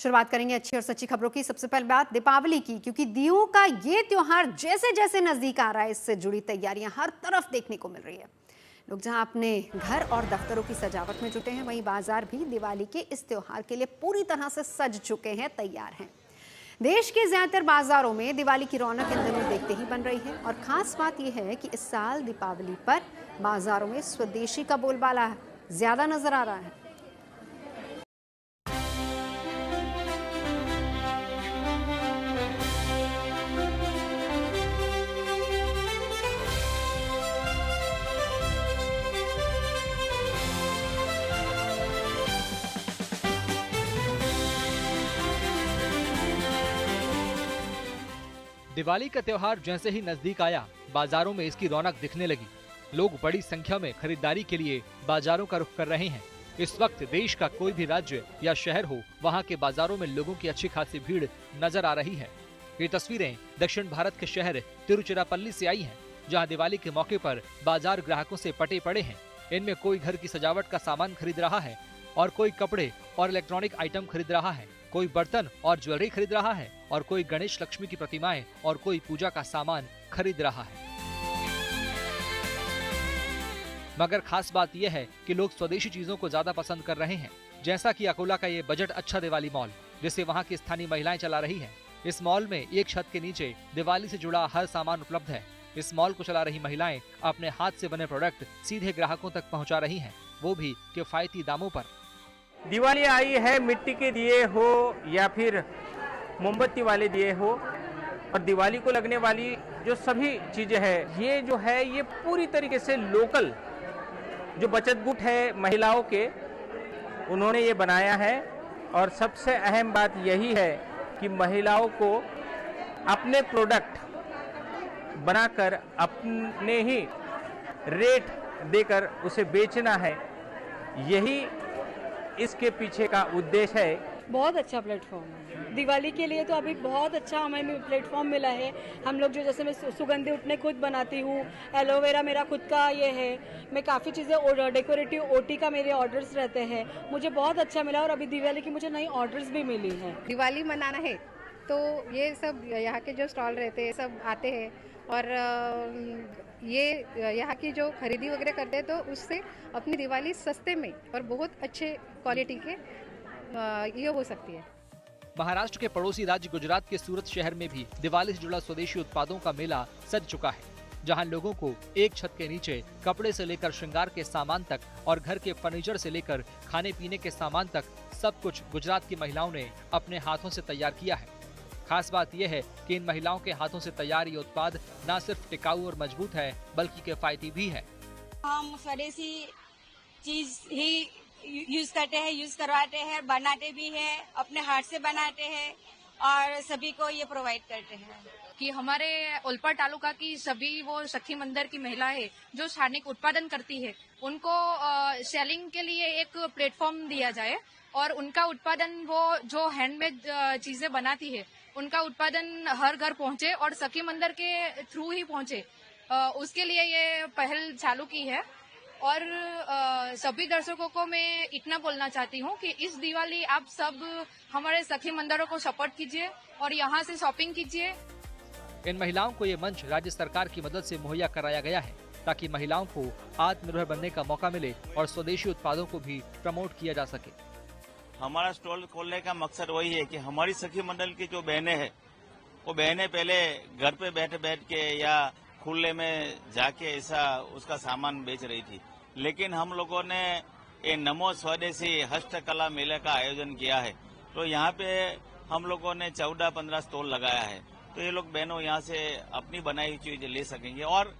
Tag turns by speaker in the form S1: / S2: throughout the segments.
S1: शुरुआत करेंगे अच्छी और सच्ची खबरों की। सबसे पहले बात दीपावली की, क्योंकि दियों का ये त्योहार जैसे जैसे नजदीक आ रहा है, इससे जुड़ी तैयारियां हर तरफ देखने को मिल रही है। लोग जहां अपने घर और दफ्तरों की सजावट में जुटे हैं, वहीं बाजार भी दिवाली के इस त्योहार के लिए पूरी तरह से सज चुके हैं, तैयार हैं। देश के ज्यादातर बाजारों में दिवाली की रौनक इन दिनों देखते ही बन रही है। और खास बात यह है कि इस साल दीपावली पर बाजारों में स्वदेशी का बोलबाला ज्यादा नजर आ रहा है।
S2: दिवाली का त्योहार जैसे ही नजदीक आया, बाजारों में इसकी रौनक दिखने लगी। लोग बड़ी संख्या में खरीदारी के लिए बाजारों का रुख कर रहे हैं। इस वक्त देश का कोई भी राज्य या शहर हो, वहां के बाजारों में लोगों की अच्छी खासी भीड़ नजर आ रही है। ये तस्वीरें दक्षिण भारत के शहर तिरुचिरापल्ली से आई हैं, जहां दिवाली के मौके पर बाजार ग्राहकों से पटे पड़े हैं। इनमें कोई घर की सजावट का सामान खरीद रहा है और कोई कपड़े और इलेक्ट्रॉनिक आइटम खरीद रहा है, कोई बर्तन और ज्वेलरी खरीद रहा है और कोई गणेश लक्ष्मी की प्रतिमाएं और कोई पूजा का सामान खरीद रहा है। मगर खास बात यह है कि लोग स्वदेशी चीजों को ज्यादा पसंद कर रहे हैं, जैसा कि अकोला का ये बजट अच्छा दिवाली मॉल, जिसे वहां की स्थानीय महिलाएं चला रही हैं। इस मॉल में एक छत के नीचे दिवाली से जुड़ा हर सामान उपलब्ध है। इस मॉल को चला रही महिलाएं अपने हाथ से बने प्रोडक्ट सीधे ग्राहकों तक पहुंचा रही हैं, वो भी किफायती दामों पर।
S3: दिवाली आई है, मिट्टी के दिए हो या फिर मोमबत्ती वाले दिए हो, और दिवाली को लगने वाली जो सभी चीजें हैं, ये जो है ये पूरी तरीके से लोकल जो बचत गुट है महिलाओं के, उन्होंने ये बनाया है। और सबसे अहम बात यही है कि महिलाओं को अपने प्रोडक्ट बनाकर अपने ही रेट देकर उसे बेचना है, यही इसके पीछे का उद्देश्य है।
S4: बहुत अच्छा प्लेटफॉर्म है दिवाली के लिए, तो अभी बहुत अच्छा हमें प्लेटफॉर्म मिला है। हम लोग जो, जैसे मैं सुगंधी उठने खुद बनाती हूँ, एलोवेरा मेरा खुद का ये है, मैं काफ़ी चीज़ें डेकोरेटिव ओटी का मेरे ऑर्डर्स रहते हैं, मुझे बहुत अच्छा मिला। और अभी दिवाली की मुझे नई ऑर्डर्स भी मिली हैं।
S5: दिवाली मनाना है तो ये सब यहाँ के जो स्टॉल रहते हैं सब आते हैं, और ये यहाँ की जो खरीदी वगैरह करते हैं, तो उससे अपनी दिवाली सस्ते में और बहुत अच्छे क्वालिटी के ये हो सकती है।
S2: महाराष्ट्र के पड़ोसी राज्य गुजरात के सूरत शहर में भी दिवाली से जुड़ा स्वदेशी उत्पादों का मेला सज चुका है, जहां लोगों को एक छत के नीचे कपड़े से लेकर श्रृंगार के सामान तक और घर के फर्नीचर से लेकर खाने पीने के सामान तक सब कुछ गुजरात की महिलाओं ने अपने हाथों से तैयार किया है। खास बात यह है कि इन महिलाओं के हाथों से तैयार ये उत्पाद न सिर्फ टिकाऊ और मजबूत है, बल्कि किफायती भी है।
S6: हम स्वदेशी चीज ही यूज करते हैं, यूज करवाते हैं, बनाते भी हैं, अपने हाथ से बनाते हैं और सभी को ये प्रोवाइड करते हैं।
S7: कि हमारे ओलपाड तालुका की सभी वो सखी मंदिर की महिलाएं जो स्थानिक उत्पादन करती है, उनको सेलिंग के लिए एक प्लेटफॉर्म दिया जाए और उनका उत्पादन, वो जो हैंडमेड चीजें बनाती है, उनका उत्पादन हर घर पहुंचे और सखी मंदिर के थ्रू ही पहुंचे, उसके लिए ये पहल चालू की है। और सभी दर्शकों को मैं इतना बोलना चाहती हूँ कि इस दिवाली आप सब हमारे सखी मंदिरों को सपोर्ट कीजिए और यहाँ से शॉपिंग कीजिए।
S2: इन महिलाओं को ये मंच राज्य सरकार की मदद से मुहैया कराया गया है, ताकि महिलाओं को आत्मनिर्भर बनने का मौका मिले और स्वदेशी उत्पादों को भी प्रमोट किया जा सके।
S8: हमारा स्टॉल खोलने का मकसद वही है कि हमारी सखी मंडल की जो बहनें हैं, वो बहनें पहले घर पे बैठ के या खुले में जाके ऐसा उसका सामान बेच रही थी, लेकिन हम लोगों ने ये नमो स्वदेशी हस्तकला मेले का आयोजन किया है। तो यहाँ पे हम लोगों ने 14-15 स्टॉल लगाया है, तो ये लोग बहनों यहाँ से अपनी बनाई हुई चीजें ले सकेंगे और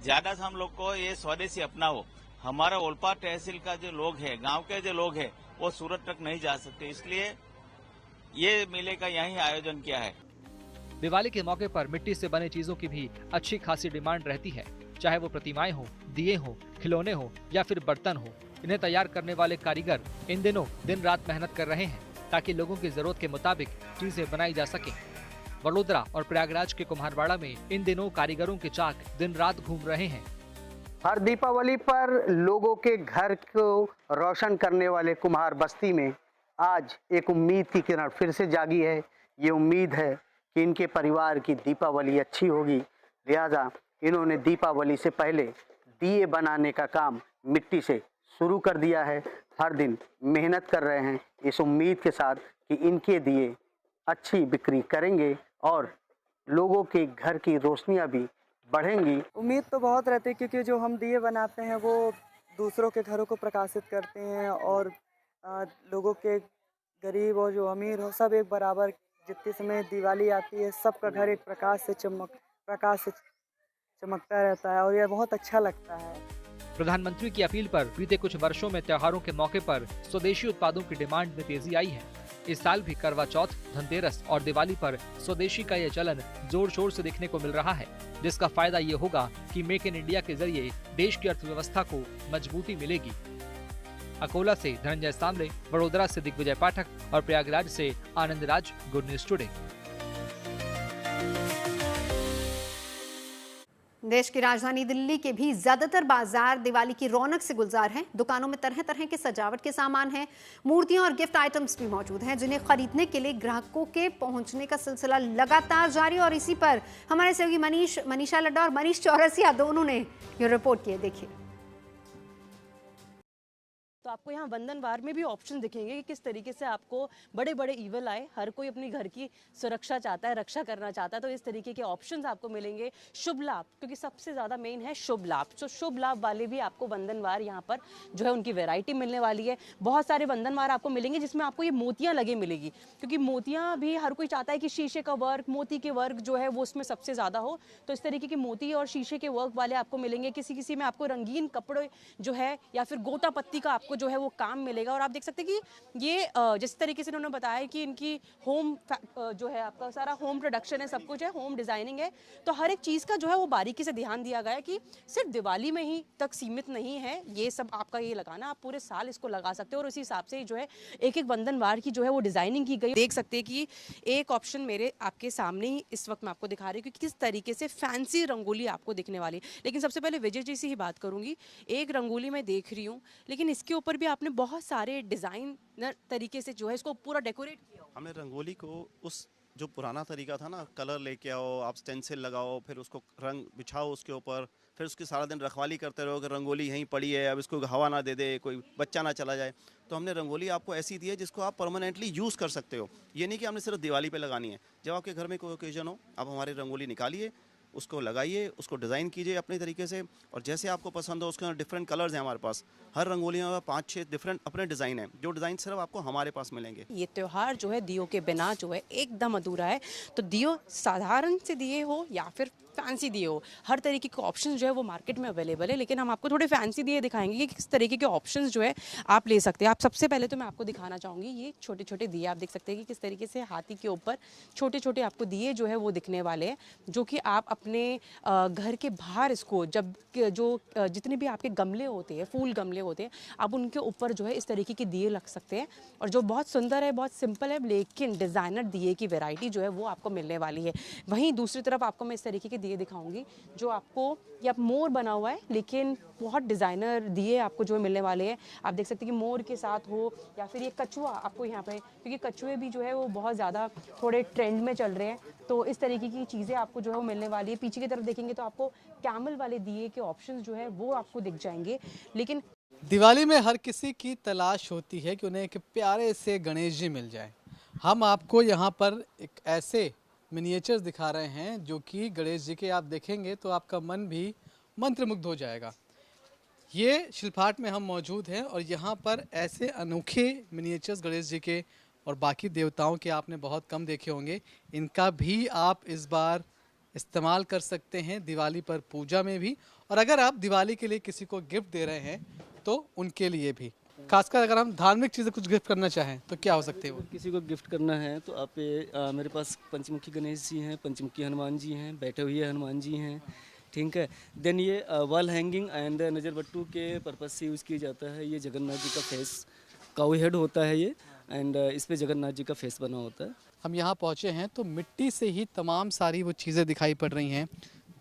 S8: ज्यादा से हम लोग को ये स्वदेशी अपनाओ। हमारा ओलपाड तहसील का जो लोग है, गांव के जो लोग है, वो सूरत तक नहीं जा सकते, इसलिए ये मेले का यही आयोजन किया है।
S2: दिवाली के मौके पर मिट्टी से बने चीजों की भी अच्छी खासी डिमांड रहती है, चाहे वो प्रतिमाएं हो, दिए हो, खिलौने हो या फिर बर्तन हो। इन्हें तैयार करने वाले कारीगर इन दिनों दिन रात मेहनत कर रहे हैं, ताकि लोगों की जरूरत के मुताबिक चीजें बनाई जा सके। वडोदरा और प्रयागराज के कुम्हारवाड़ा में इन दिनों कारीगरों के चाक दिन रात घूम रहे हैं।
S9: हर दीपावली पर लोगों के घर को रोशन करने वाले कुम्हार बस्ती में आज एक उम्मीद की किरण फिर से जागी है। ये उम्मीद है कि इनके परिवार की दीपावली अच्छी होगी, लिहाजा इन्होंने दीपावली से पहले दिए बनाने का काम मिट्टी से शुरू कर दिया है। हर दिन मेहनत कर रहे हैं इस उम्मीद के साथ कि इनके दिए अच्छी बिक्री करेंगे और लोगों के घर की रोशनियां भी बढ़ेंगी।
S10: उम्मीद तो बहुत रहती है क्योंकि जो हम दिए बनाते हैं वो दूसरों के घरों को प्रकाशित करते हैं और लोगों के गरीब और जो अमीर हो सब एक बराबर, जितने समय दिवाली आती है सबका घर एक प्रकाश से चमकता रहता है और यह बहुत अच्छा लगता है।
S2: प्रधानमंत्री की अपील पर बीते कुछ वर्षों में त्योहारों के मौके पर स्वदेशी उत्पादों की डिमांड में तेजी आई है। इस साल भी करवा चौथ, धनतेरस और दिवाली पर स्वदेशी का यह चलन जोर शोर से देखने को मिल रहा है, जिसका फायदा ये होगा कि मेक इन इंडिया के जरिए देश की अर्थव्यवस्था को मजबूती मिलेगी। अकोला से धनंजय सांबले, वडोदरा से दिग्विजय पाठक और प्रयागराज से Anand Raj, good news today.
S1: देश की राजधानी दिल्ली के भी ज्यादातर बाजार दिवाली की रौनक से गुलजार हैं। दुकानों में तरह तरह के सजावट के सामान हैं, मूर्तियां और गिफ्ट आइटम्स भी मौजूद हैं, जिन्हें खरीदने के लिए ग्राहकों के पहुंचने का सिलसिला लगातार जारी। और इसी पर हमारे सहयोगी मनीषा लड्डा और मनीष चौरसिया दोनों ने ये रिपोर्ट की है, देखिए।
S11: तो आपको यहाँ बंधनवार में भी ऑप्शन दिखेंगे कि किस तरीके से आपको बड़े बड़े इवल आए, हर कोई अपनी घर की सुरक्षा चाहता है, रक्षा करना चाहता है, तो इस तरीके के ऑप्शंस आपको मिलेंगे। शुभ लाभ, क्योंकि सबसे ज़्यादा मेन है शुभ लाभ, तो शुभ लाभ वाले भी आपको बंधनवार यहाँ पर जो है उनकी वैरायटी मिलने वाली है। बहुत सारे बंधनवार आपको मिलेंगे जिसमें आपको ये मोतियाँ लगे मिलेगी, क्योंकि मोतियाँ भी हर कोई चाहता है कि शीशे का वर्क, मोती के वर्क जो है वो उसमें सबसे ज़्यादा हो, तो इस तरीके के मोती और शीशे के वर्क वाले आपको मिलेंगे। किसी में आपको रंगीन कपड़े जो है या फिर गोटा पत्ती का आपको जो है वो काम मिलेगा। और आप देख सकते हैं कि ये जिस तरीके से उन्होंने बताया कि इनकी होम जो है आपका सारा होम प्रोडक्शन है, सब कुछ है, होम डिजाइनिंग है, तो हर एक चीज़ का जो है वो बारीकी से ध्यान दिया गया है कि सिर्फ दिवाली में ही तक सीमित नहीं है ये सब आपका ये लगाना, आप पूरे साल इसको लगा सकते हो। और उसी हिसाब से जो है एक एक बंधनवार की जो है वो डिजाइनिंग की गई। देख सकते हैं कि एक ऑप्शन मेरे आपके सामने ही इस वक्त मैं आपको दिखा रही हूँ कि किस तरीके से फैंसी रंगोली आपको दिखने वाली। लेकिन सबसे पहले विजय जी से ही बात करूंगी। एक रंगोली मैं देख रही हूँ, लेकिन इसके ऊपर भी आपने बहुत सारे डिजाइनर तरीके से जो है इसको पूरा डेकोरेट किया।
S12: हमने रंगोली को उस जो पुराना तरीका था ना, कलर लेके आओ, आप स्टेंसिल लगाओ, फिर उसको रंग बिछाओ उसके ऊपर, फिर उसकी सारा दिन रखवाली करते रहो कि रंगोली यहीं पड़ी है, अब इसको हवा ना दे दे, कोई बच्चा ना चला जाए। तो हमने रंगोली आपको ऐसी दी है जिसको आप परमानेंटली यूज़ कर सकते हो। ये नहीं कि हमने सिर्फ दिवाली पे लगानी है। जब आपके घर में कोई ओकेजन हो, आप हमारी रंगोली निकालिए, उसको लगाइए, उसको डिज़ाइन कीजिए अपने तरीके से, और जैसे आपको पसंद हो उसके अंदर डिफरेंट कलर्स हैं हमारे पास। हर रंगोली में 5-6 डिफरेंट अपने डिज़ाइन हैं, जो डिज़ाइन सिर्फ आपको हमारे पास मिलेंगे।
S11: ये त्यौहार जो है दियों के बिना जो है एकदम अधूरा है। तो दियो साधारण से दिए हो या फिर फैंसी दिए हो, हर तरीके के ऑप्शन जो है वो मार्केट में अवेलेबल है। लेकिन हम आपको थोड़े फैंसी दिए दिखाएंगे कि किस तरीके के ऑप्शन जो है आप ले सकते हैं। आप सबसे पहले तो मैं आपको दिखाना चाहूँगी ये छोटे छोटे दिए। आप देख सकते हैं कि किस तरीके से हाथी के ऊपर छोटे छोटे आपको दिए जो है वो दिखने वाले हैं, जो कि आप अपने घर के बाहर इसको जब जो जितने भी आपके गमले होते हैं, फूल गमले होते हैं, आप उनके ऊपर जो है इस तरीके के दिए लग सकते हैं। और जो बहुत सुंदर है, बहुत सिंपल है, लेकिन डिज़ाइनर दिए की वैरायटी जो है वो आपको मिलने वाली है। वहीं दूसरी तरफ आपको मैं इस तरीके के दिए दिखाऊंगी जो आपको, ये आप मोर बना हुआ है लेकिन बहुत डिज़ाइनर दिए आपको जो मिलने वाले हैं। आप देख सकते हैं कि मोर के साथ हो या फिर ये कछुआ आपको यहाँ पे, क्योंकि कछुए भी जो है वो बहुत ज़्यादा थोड़े ट्रेंड में चल रहे हैं, तो इस तरीके की चीज़ें आपको जो है वो मिलने वाली है। पीछे की तरफ देखेंगे तो आपको कैमल वाले दिए के ऑप्शंस जो है वो आपको दिख जाएंगे। लेकिन
S13: दिवाली में हर किसी की तलाश होती है कि उन्हें एक प्यारे से गणेश जी मिल जाए। हम आपको यहाँ पर एक ऐसे मिनिएचर्स दिखा रहे हैं जो कि गणेश जी के आप देखेंगे तो आपका मन भी मंत्रमुग्ध हो जाएगा। ये शिल्पाहाट में हम मौजूद हैं और यहाँ पर ऐसे अनोखे मिनिएचर्स गणेश जी के और बाकी देवताओं के आपने बहुत कम देखे होंगे। इनका भी आप इस बार इस्तेमाल कर सकते हैं दिवाली पर पूजा में भी, और अगर आप दिवाली के लिए किसी को गिफ्ट दे रहे हैं तो उनके लिए भी। खासकर अगर हम धार्मिक चीज़ें कुछ गिफ्ट करना चाहें तो क्या हो सकते हैं वो?
S14: किसी को गिफ्ट करना है तो आप मेरे पास पंचमुखी गणेश जी हैं, पंचमुखी हनुमान जी हैं, बैठे हुए हनुमान जी हैं, ठीक है। देन ये वॉल हैंगिंग एंड नज़र बट्टू के पर्पज़ से यूज़ किया जाता है। ये जगन्नाथ जी का फेस, काऊ हेड होता है ये, एंड इस पर जगन्नाथ जी का फेस बना होता है।
S13: हम यहाँ पहुँचे हैं तो मिट्टी से ही तमाम सारी वो चीज़ें दिखाई पड़ रही हैं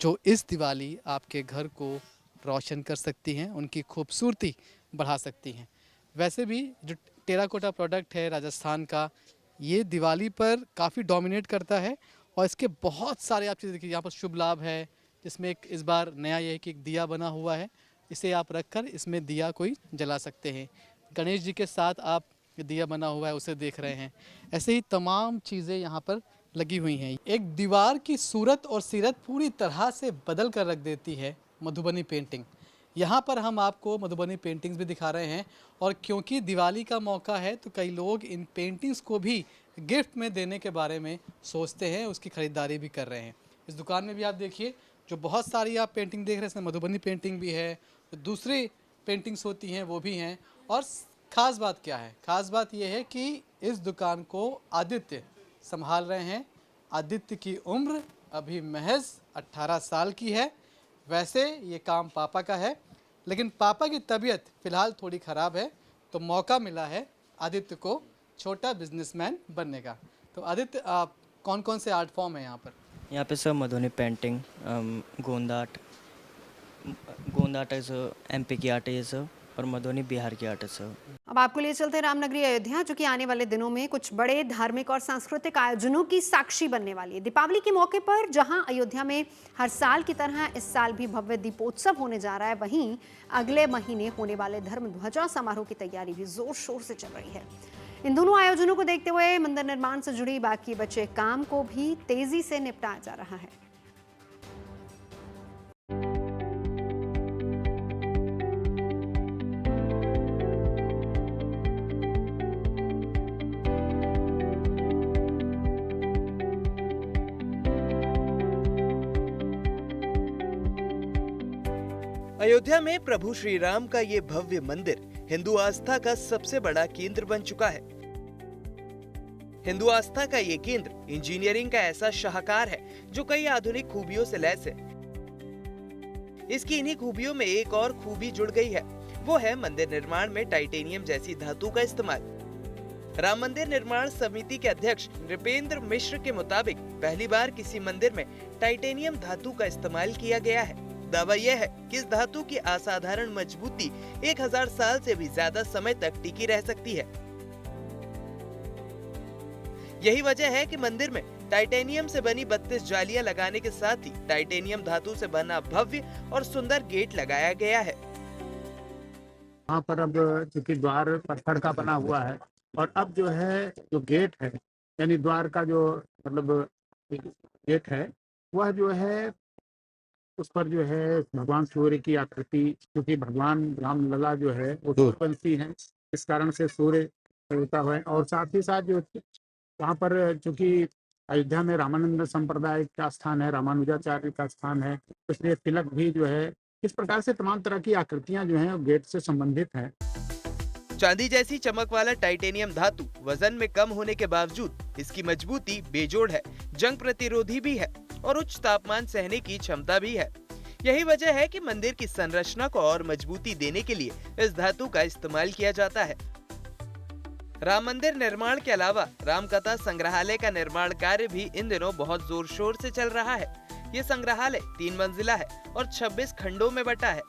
S13: जो इस दिवाली आपके घर को रोशन कर सकती हैं, उनकी खूबसूरती बढ़ा सकती हैं। वैसे भी जो टेराकोटा प्रोडक्ट है राजस्थान का, ये दिवाली पर काफ़ी डोमिनेट करता है। और इसके बहुत सारे आप चीज़ें देखिए, यहाँ पर शुभ लाभ है, जिसमें एक इस बार नया ये है कि एक दिया बना हुआ है, इसे आप रखकर इसमें दिया कोई जला सकते हैं। गणेश जी के साथ आप दिया बना हुआ है उसे देख रहे हैं। ऐसे ही तमाम चीज़ें यहाँ पर लगी हुई हैं। एक दीवार की सूरत और सीरत पूरी तरह से बदल कर रख देती है मधुबनी पेंटिंग। यहाँ पर हम आपको मधुबनी पेंटिंग्स भी दिखा रहे हैं, और क्योंकि दिवाली का मौका है तो कई लोग इन पेंटिंग्स को भी गिफ्ट में देने के बारे में सोचते हैं, उसकी ख़रीदारी भी कर रहे हैं। इस दुकान में भी आप देखिए, जो बहुत सारी आप पेंटिंग देख रहे हैं, इसमें मधुबनी पेंटिंग भी है, दूसरी पेंटिंग्स होती हैं वो भी हैं। और ख़ास बात क्या है? ख़ास बात यह है कि इस दुकान को आदित्य संभाल रहे हैं। आदित्य की उम्र अभी महज 18 साल की है। वैसे ये काम पापा का है, लेकिन पापा की तबीयत फ़िलहाल थोड़ी ख़राब है, तो मौका मिला है आदित्य को छोटा बिजनेसमैन बनने का। तो आदित्य, आप कौन कौन से आर्ट फॉर्म है यहाँ पर?
S15: यहाँ पे सर मधुबनी पेंटिंग, गोंद आर्ट है सर, एमपी की आर्ट है सर, और मधुबनी बिहार की आर्ट है सर।
S1: अब आपको लिए चलते रामनगरी अयोध्या, जो कि आने वाले दिनों में कुछ बड़े धार्मिक और सांस्कृतिक आयोजनों की साक्षी बनने वाली है। दीपावली के मौके पर जहां अयोध्या में हर साल की तरह इस साल भी भव्य दीपोत्सव होने जा रहा है, वहीं अगले महीने होने वाले धर्म ध्वजा समारोह की तैयारी भी जोर शोर से चल रही है। इन दोनों आयोजनों को देखते हुए मंदिर निर्माण से जुड़ी बाकी बचे काम को भी तेजी से निपटाया जा रहा है।
S16: अयोध्या में प्रभु श्री राम का ये भव्य मंदिर हिंदू आस्था का सबसे बड़ा केंद्र बन चुका है। हिंदू आस्था का ये केंद्र इंजीनियरिंग का ऐसा शाहकार है जो कई आधुनिक खूबियों से लैस है। इसकी इन्हीं खूबियों में एक और खूबी जुड़ गई है, वो है मंदिर निर्माण में टाइटेनियम जैसी धातु का इस्तेमाल। राम मंदिर निर्माण समिति के अध्यक्ष नृपेंद्र मिश्र के मुताबिक पहली बार किसी मंदिर में टाइटेनियम धातु का इस्तेमाल किया गया है। दावा यह है कि इस धातु की असाधारण मजबूती 1000 साल से भी ज्यादा समय तक टिकी रह सकती है। यही वजह है कि मंदिर में टाइटेनियम से बनी 32 जालियां लगाने के साथ ही टाइटेनियम धातु से बना भव्य और सुंदर गेट लगाया गया है।
S17: वहाँ पर अब चूंकि द्वार पत्थर का बना हुआ है, और अब जो है जो गेट है, यानी द्वार का जो मतलब गेट है, वह जो है उस पर जो है भगवान सूर्य की आकृति, क्योंकि भगवान रामलला जो है वो सूर्यवंशी है, इस कारण से सूर्य होता है। और साथ ही साथ जो वहाँ पर चूंकि अयोध्या में रामानंद संप्रदाय का स्थान है, रामानुजाचार्य का स्थान है, इसलिए तिलक भी जो है, इस प्रकार से तमाम तरह की आकृतियां जो हैं गेट से संबंधित हैं।
S16: चांदी जैसी चमक वाला टाइटेनियम धातु वजन में कम होने के बावजूद इसकी मजबूती बेजोड़ है, जंग प्रतिरोधी भी है और उच्च तापमान सहने की क्षमता भी है। यही वजह है कि मंदिर की संरचना को और मजबूती देने के लिए इस धातु का इस्तेमाल किया जाता है। राम मंदिर निर्माण के अलावा राम कथा संग्रहालय का निर्माण कार्य भी इन दिनों बहुत जोर शोर से चल रहा है। ये संग्रहालय 3 मंजिला है और 26 खंडों में बटा है,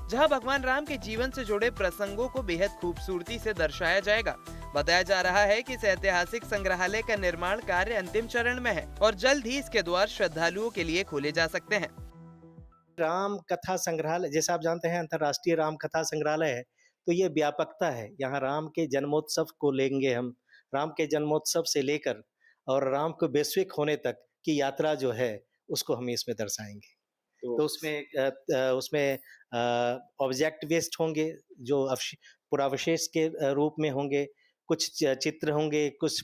S16: जहां भगवान राम के जीवन से जुड़े प्रसंगों को बेहद खूबसूरती से दर्शाया जाएगा। बताया जा रहा है कि इस ऐतिहासिक संग्रहालय का निर्माण कार्य अंतिम चरण में है और जल्द ही इसके द्वार श्रद्धालुओं के लिए खोले जा सकते हैं।
S18: राम कथा संग्रहालय, जैसे आप जानते हैं अंतर्राष्ट्रीय राम कथा संग्रहालय है, तो ये व्यापकता है। यहाँ राम के जन्मोत्सव को लेंगे हम, राम के जन्मोत्सव से लेकर और राम को वैश्विक होने तक की यात्रा जो है उसको हम इसमें दर्शाएंगे। तो उसमें ऑब्जेक्ट बेस्ड होंगे, जो पुरावशेष के रूप में होंगे, कुछ चित्र होंगे, कुछ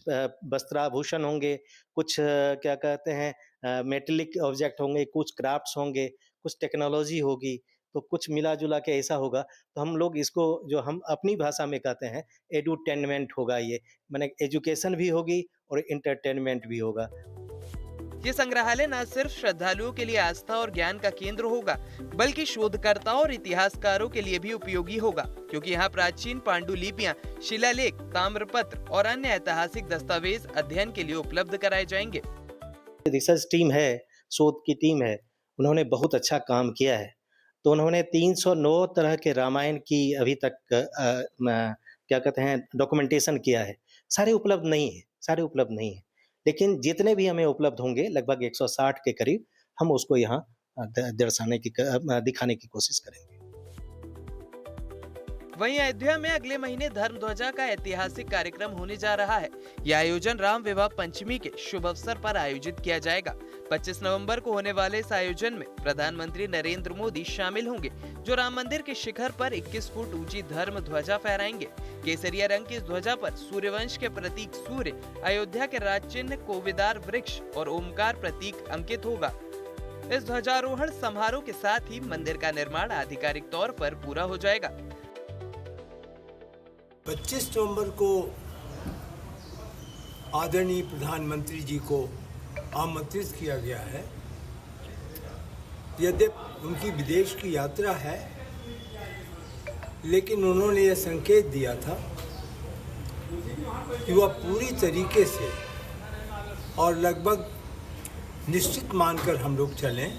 S18: वस्त्राभूषण होंगे, कुछ क्या कहते हैं मेटेलिक ऑब्जेक्ट होंगे, कुछ क्राफ्ट्स होंगे, कुछ टेक्नोलॉजी होगी, तो कुछ मिला जुला के ऐसा होगा। तो हम लोग इसको जो हम अपनी भाषा में कहते हैं एडुटेनमेंट होगा, ये माने एजुकेशन भी होगी और इंटरटेनमेंट भी होगा।
S16: ये संग्रहालय न सिर्फ श्रद्धालुओं के लिए आस्था और ज्ञान का केंद्र होगा, बल्कि शोधकर्ताओं और इतिहासकारों के लिए भी उपयोगी होगा, क्योंकि यहाँ प्राचीन पांडुलिपियां, शिलालेख, ताम्रपत्र और अन्य ऐतिहासिक दस्तावेज अध्ययन के लिए उपलब्ध कराए जाएंगे।
S18: रिसर्च टीम है, शोध की टीम है, उन्होंने बहुत अच्छा काम किया है। तो उन्होंने 309 तरह के रामायण की अभी तक क्या कहते हैं डॉक्यूमेंटेशन किया है, सारे उपलब्ध नहीं है, सारे उपलब्ध नहीं है। लेकिन जितने भी हमें उपलब्ध होंगे लगभग 160 के करीब हम उसको यहाँ दिखाने की कोशिश करेंगे।
S16: वहीं अयोध्या में अगले महीने धर्म ध्वजा का ऐतिहासिक कार्यक्रम होने जा रहा है। यह आयोजन राम विवाह पंचमी के शुभ अवसर पर आयोजित किया जाएगा। 25 नवंबर को होने वाले इस आयोजन में प्रधानमंत्री नरेंद्र मोदी शामिल होंगे, जो राम मंदिर के शिखर पर 21 फुट ऊंची धर्म ध्वजा फहराएंगे। केसरिया रंग की इस ध्वजा पर सूर्यवंश के प्रतीक सूर्य, अयोध्या के राज चिन्ह कोविदार वृक्ष और ओमकार प्रतीक अंकित होगा। इस ध्वजारोहण समारोह के साथ ही मंदिर का निर्माण आधिकारिक तौर पर पूरा हो जाएगा।
S19: 25 नवंबर को आदरणीय प्रधानमंत्री जी को आमंत्रित किया गया है। यद्यपि उनकी विदेश की यात्रा है, लेकिन उन्होंने यह संकेत दिया था कि वह पूरी तरीके से और लगभग निश्चित मानकर हम लोग चलें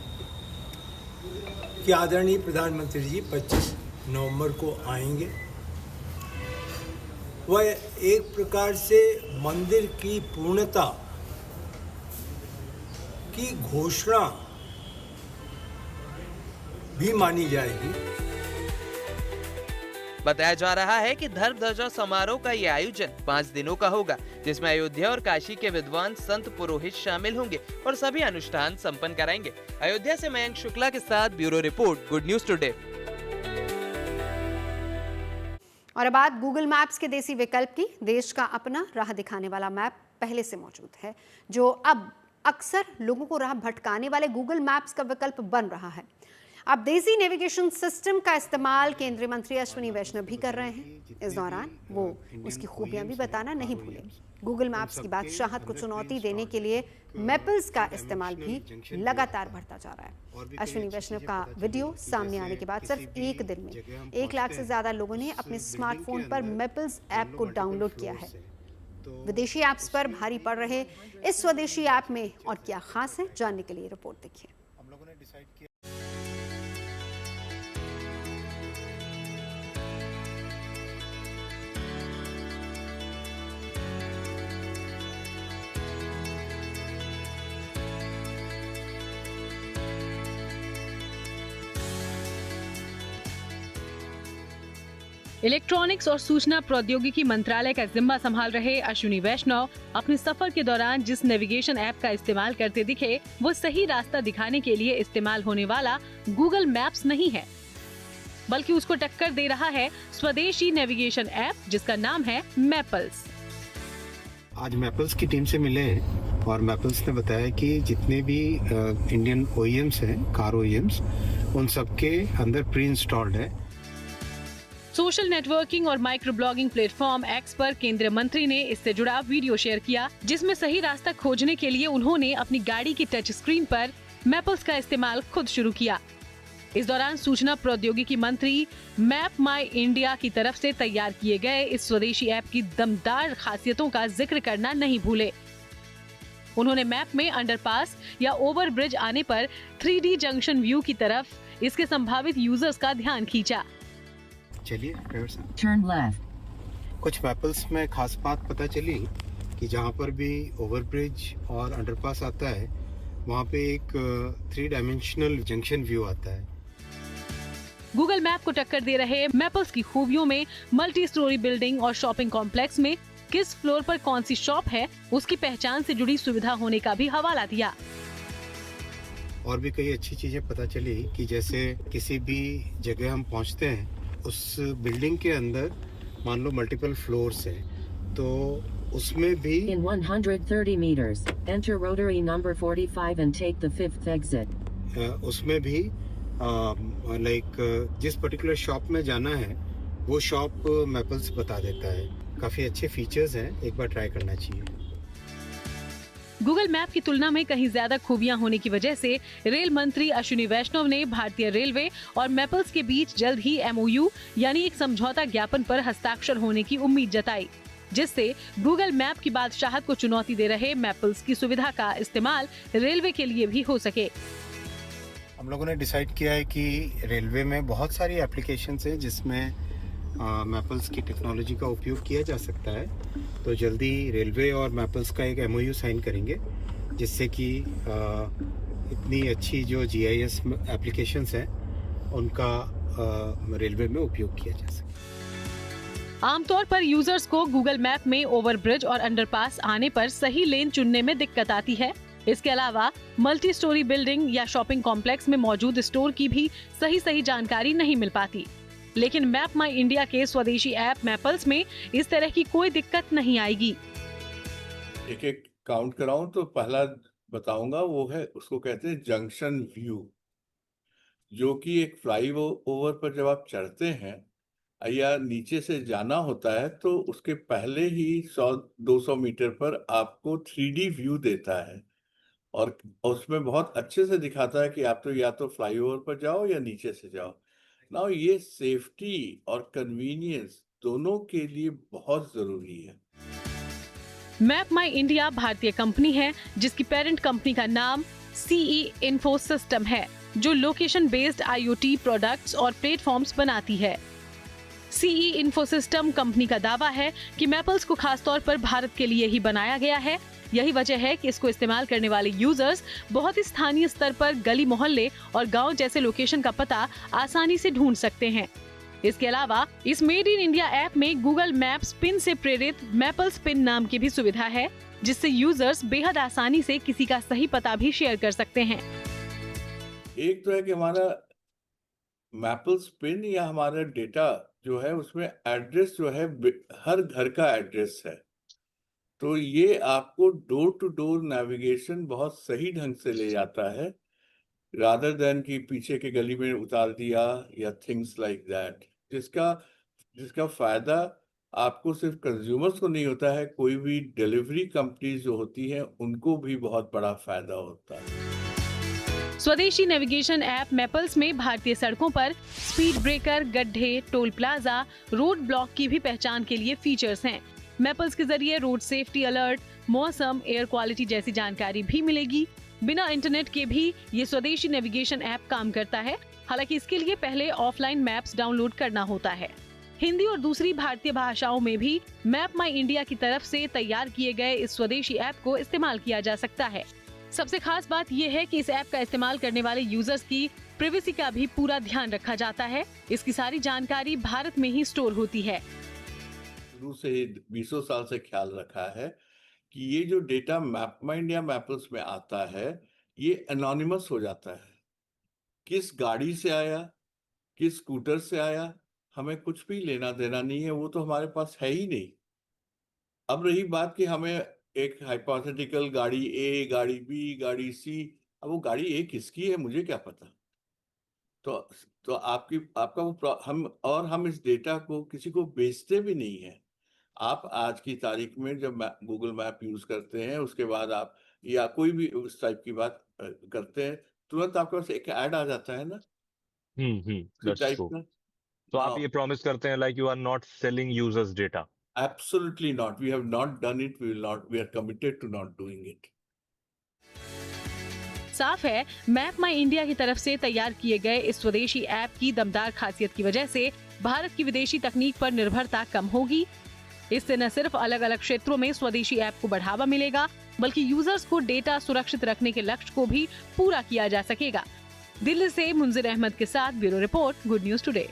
S19: कि आदरणीय प्रधानमंत्री जी 25 नवंबर को आएंगे। वह एक प्रकार से मंदिर की पूर्णता की घोषणा भी मानी जाएगी।
S16: बताया जा रहा है कि धर्म ध्वजा समारोह का ये आयोजन 5 दिनों का होगा, जिसमें अयोध्या और काशी के विद्वान संत पुरोहित शामिल होंगे और सभी अनुष्ठान संपन्न कराएंगे। अयोध्या से मयंक शुक्ला के साथ bureau report, good news today.
S1: और अब बात गूगल मैप्स के देसी विकल्प की। देश का अपना राह दिखाने वाला मैप पहले से मौजूद है, जो अब अक्सर लोगों को राह भटकाने वाले गूगल मैप्स का विकल्प बन रहा है। अब देसी नेविगेशन सिस्टम का इस्तेमाल केंद्रीय मंत्री अश्विनी वैष्णव भी कर रहे हैं। इस दौरान वो उसकी खूबियां भी बताना नहीं भूले। गूगल मैप्स की बादशाहत को चुनौती देने के लिए मैपल्स का इस्तेमाल भी लगातार बढ़ता जा रहा है। अश्विनी वैष्णव का वीडियो सामने आने के बाद सिर्फ एक दिन में 1 लाख से ज्यादा लोगों ने अपने स्मार्टफोन पर मैपल्स ऐप को डाउनलोड किया है। विदेशी ऐप्स पर भारी पड़ रहे इस स्वदेशी ऐप में और क्या खास है, जानने के लिए रिपोर्ट देखिए।
S20: इलेक्ट्रॉनिक्स और सूचना प्रौद्योगिकी मंत्रालय का जिम्मा संभाल रहे अश्विनी वैष्णव अपने सफर के दौरान जिस नेविगेशन ऐप का इस्तेमाल करते दिखे, वो सही रास्ता दिखाने के लिए इस्तेमाल होने वाला गूगल मैप्स नहीं है, बल्कि उसको टक्कर दे रहा है स्वदेशी नेविगेशन ऐप जिसका नाम है मैपल्स।
S21: आज मैपल्स की टीम से मिले और मैपल्स ने बताया कि जितने भी इंडियन OEMs हैं, कार OEMs, उन सबके अंदर प्री इंस्टॉल्ड है।
S20: सोशल नेटवर्किंग और माइक्रो ब्लॉगिंग प्लेटफॉर्म एक्स पर केंद्रीय मंत्री ने इससे जुड़ा वीडियो शेयर किया, जिसमें सही रास्ता खोजने के लिए उन्होंने अपनी गाड़ी की टच स्क्रीन पर मैपल्स का इस्तेमाल खुद शुरू किया। इस दौरान सूचना प्रौद्योगिकी मंत्री मैप माई इंडिया की तरफ से तैयार किए गए इस स्वदेशी ऐप की दमदार खासियतों का जिक्र करना नहीं भूले। उन्होंने मैप में अंडरपास या ओवरब्रिज आने पर 3D जंक्शन व्यू की तरफ इसके संभावित यूजर्स का ध्यान खींचा।
S21: चलिए कुछ मैपल्स में खास बात पता चली कि जहाँ पर भी ओवरब्रिज और अंडरपास आता है, वहाँ पे एक 3 डायमेंशनल जंक्शन व्यू आता है।
S20: गूगल मैप को टक्कर दे रहे मैपल्स की खूबियों में मल्टी स्टोरी बिल्डिंग और शॉपिंग कॉम्प्लेक्स में किस फ्लोर पर कौन सी शॉप है, उसकी पहचान से जुड़ी सुविधा होने का भी हवाला दिया।
S21: और भी कई अच्छी चीजें पता चली कि जैसे किसी भी जगह हम पहुँचते हैं, उस बिल्डिंग के अंदर मान लो मल्टीपल फ्लोर्स हैं, तो उसमें भी
S22: In 130 meters, enter rotary number 45 and take the 5th exit.
S21: उसमें भी लाइक जिस पर्टिकुलर शॉप में जाना है वो शॉप मैपल्स बता देता है। काफ़ी अच्छे फीचर्स हैं, एक बार ट्राई करना चाहिए।
S20: गूगल मैप की तुलना में कहीं ज्यादा खूबियां होने की वजह से रेल मंत्री अश्विनी वैष्णव ने भारतीय रेलवे और मैपल्स के बीच जल्द ही MOU यानी एक समझौता ज्ञापन पर हस्ताक्षर होने की उम्मीद जताई, जिससे गूगल मैप की बादशाहत को चुनौती दे रहे मैपल्स की सुविधा का इस्तेमाल रेलवे के लिए भी हो सके।
S21: हम लोगों ने डिसाइड किया है कि रेलवे में बहुत सारी एप्लीकेशंस हैं जिसमें मैपल्स की टेक्नोलॉजी का उपयोग किया जा सकता है। तो जल्दी रेलवे और मैपल्स का एक MOU साइन करेंगे, जिससे कि इतनी अच्छी जो GIS एप्लीकेशंस हैं उनका रेलवे में उपयोग किया जा सके।
S20: आमतौर पर यूजर्स को गूगल मैप में ओवरब्रिज और अंडरपास आने पर सही लेन चुनने में दिक्कत आती है। इसके अलावा मल्टी स्टोरी बिल्डिंग या शॉपिंग कॉम्प्लेक्स में मौजूद स्टोर की भी सही जानकारी नहीं मिल पाती। लेकिन मैप माई इंडिया के स्वदेशी ऐप मैपल्स में इस तरह की कोई दिक्कत नहीं आएगी।
S3: एक काउंट कराऊं तो पहला बताऊंगा, वो है, उसको कहते हैं जंक्शन व्यू, जो कि एक फ्लाईओवर पर जब आप चढ़ते हैं या नीचे से जाना होता है तो उसके पहले ही 100-200 मीटर पर आपको 3D व्यू देता है और उसमें बहुत अच्छे से दिखाता है कि आप तो या तो फ्लाईओवर पर जाओ या नीचे से जाओ। नाउ ये सेफ्टी और कन्वीनियंस दोनों के लिए बहुत जरूरी है।
S20: मैप माई इंडिया भारतीय कंपनी है जिसकी पेरेंट कंपनी का नाम CE इन्फो सिस्टम है, जो लोकेशन बेस्ड IoT प्रोडक्ट्स और प्लेटफॉर्म्स बनाती है। CE इन्फो सिस्टम कंपनी का दावा है कि मैपल्स को खासतौर पर भारत के लिए ही बनाया गया है। यही वजह है कि इसको इस्तेमाल करने वाले यूजर्स बहुत ही स्थानीय स्तर पर गली मोहल्ले और गांव जैसे लोकेशन का पता आसानी से ढूंढ सकते हैं। इसके अलावा इस मेड इन इंडिया ऐप में गूगल मैप्स पिन से प्रेरित मैपल्स पिन नाम की भी सुविधा है, जिससे यूजर्स बेहद आसानी से किसी का सही पता भी शेयर कर सकते हैं।
S3: एक तो है कि हमारा मैपल्स पिन या हमारा डेटा जो है उसमें एड्रेस जो है हर घर का एड्रेस है, तो ये आपको डोर टू डोर नेविगेशन बहुत सही ढंग से ले जाता है, रादर देन कि पीछे के गली में उतार दिया या थिंग्स लाइक दैट, जिसका फायदा आपको सिर्फ कंज्यूमर्स को नहीं होता है, कोई भी डिलीवरी कंपनीज जो होती हैं उनको भी बहुत बड़ा फायदा होता है।
S20: स्वदेशी नेविगेशन ऐप मैपल्स में भारतीय सड़कों पर स्पीड ब्रेकर, गड्ढे, टोल प्लाजा, रोड ब्लॉक की भी पहचान के लिए फीचर्स हैं। मैपल्स के जरिए रोड सेफ्टी अलर्ट, मौसम, एयर क्वालिटी जैसी जानकारी भी मिलेगी। बिना इंटरनेट के भी ये स्वदेशी नेविगेशन ऐप काम करता है। हालांकि इसके लिए पहले ऑफलाइन मैप्स डाउनलोड करना होता है। हिंदी और दूसरी भारतीय भाषाओं में भी मैप माई इंडिया की तरफ से तैयार किए गए इस स्वदेशी ऐप को इस्तेमाल किया जा सकता है। सबसे खास बात यह है कि इस ऐप का इस्तेमाल करने वाले यूजर्स की प्राइवेसी का भी पूरा ध्यान रखा जाता है। इसकी सारी जानकारी भारत में ही स्टोर होती है।
S3: शुरू से 20 साल से ख्याल रखा है कि ये जो डेटा मैप माई इंडिया मैपल्स में आता है ये एनोनिमस हो जाता है। किस गाड़ी से आया, किस स्कूटर से आया, हमें कुछ भी लेना देना नहीं है, वो तो हमारे पास है ही नहीं। अब रही बात कि हमें एक हाइपोथेटिकल गाड़ी A, गाड़ी B, गाड़ी C, अब वो गाड़ी A किसकी है मुझे क्या पता। तो आपका वो हम इस डेटा को किसी को बेचते भी नहीं है। आप आज की तारीख में जब गूगल मैप यूज करते हैं उसके बाद आप या कोई भी उस टाइप की बात करते हैं, तुरंत आपके पास एक ऐड आ जाता है ना।
S4: That's true. तो आप ये प्रॉमिस करते हैं like you are not selling users data?
S3: Absolutely not. We have not done it. We will not. We are committed to not doing it.
S20: साफ है, मैप माई इंडिया की तरफ से तैयार किए गए इस स्वदेशी ऐप की दमदार खासियत की वजह से भारत की विदेशी तकनीक पर निर्भरता कम होगी। इससे न सिर्फ अलग अलग क्षेत्रों में स्वदेशी ऐप को बढ़ावा मिलेगा, बल्कि यूजर्स को डेटा सुरक्षित रखने के लक्ष्य को भी पूरा किया जा सकेगा। दिल्ली से मुंजिर अहमद के साथ bureau report, good news today.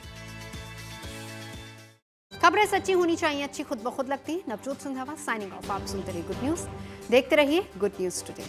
S1: खबरें सच्ची होनी चाहिए, अच्छी खुद ब खुद लगती है। Navjot Sindhawa signing off. आप सुनते रहिए गुड न्यूज, देखते रहिए गुड न्यूज टुडे।